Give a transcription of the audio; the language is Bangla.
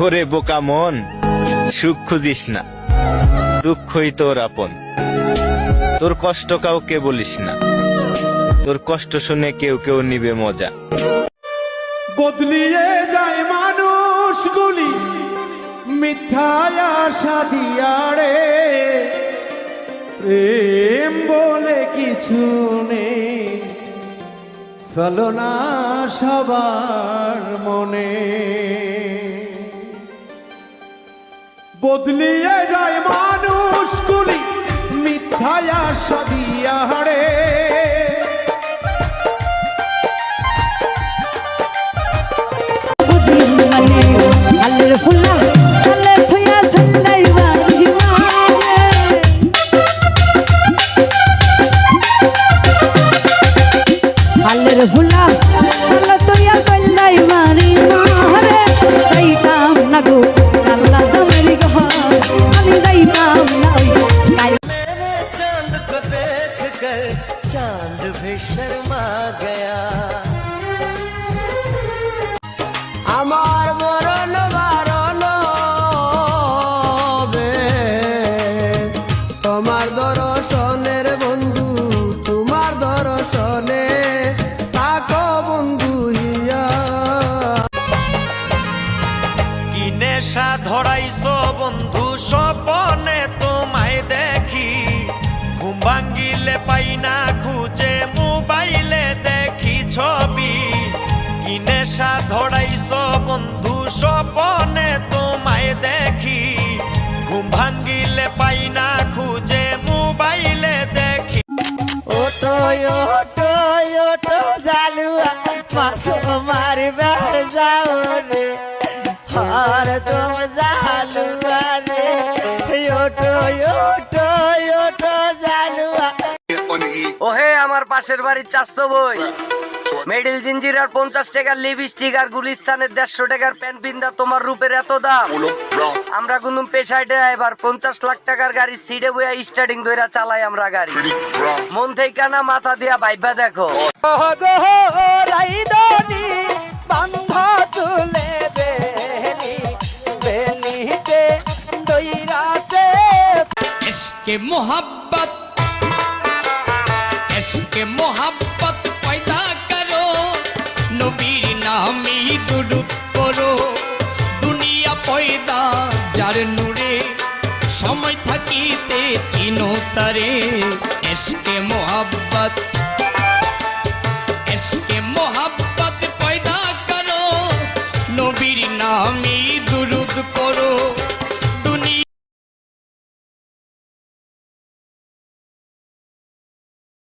ওরে বোকা মন, সুখ খুঁজিস না, দুঃখই তোর আপন। তোর কষ্ট কাউকে বলিস না, তোর কষ্ট শুনে কেউ কেউ নিবে মজা। বদলিয়ে যায় মানুষগুলি মিথ্যায় আশা দিয়ারে, প্রেম বলে কিছু নেই ছলনা সবার মনে। বদলিয়ে যায় মানুষগুলি মিথ্যায় আশা দিয়ারে, আল্লের ফুল্লা আল্লে থইয়া চল্লাই বাড়ি মারে, আল্লের ফুল্লা আল্লে থইয়া চল্লাই বাড়ি মারে। যাইতাম না গো আল্লাহ জামারি ঘর, আমি যাইতাম না ওই मेरे चांद को देख कर चांद भी शर्मा गया। আমার মরণ বারণ তোমার দর্শনের বন্ধু, তোমার দর্শনে তাকো বন্ধু হিয়া। কি নেশা ধরাইছো বন্ধু স্বপনে তোমায় দেখি, ঘুম ভাঙ্গিলে পাই না খুঁজে মোবাইলে দেখি ছবি। কি নেশা ধরাইছো বন্ধু স্বপনে তোমায় দেখি, ঘুম ভাঙ্গিলে পাই না খুঁজে মোবাইলে দেখি। ওটো ওটো ওটো জালুয়া মাসো মারবার যাও রে, আর তুম জালুয়া রে। ওটো ওটো ওটো জালুয়া। ওহে আমার পাশের বাড়ির চাস্তো বই, মেডেল জিঞ্জির আর 50 টাকার লিপস্টিক আর গুলিস্তানের 150 টাকার প্যান্ট পিন্দা তোমার রূপের এত দাম। আমরা কোনো পেশায় ড্রাইভার, 50 লাখ টাকার গাড়ি সিটে বইয়া স্টার্টিং ধইরা চালাই আমরা গাড়ি। মন থেকে না মাথা দিয়া ভাইবা দেখো। বান্ধা চুলে বেলি বেলিতে দইরাছে। इश्क़े मोहब्बत इश्क़े मोहब्बत पैदा करो, नबीर नामी दुरूद करो। दुनिया पैदा जार नूरे, समय থাকিতে চিনো তারে। इश्क़े मोहब्बत इश्क़े मोहब्बत पैदा करो, नबीर नामी दुरूद करो।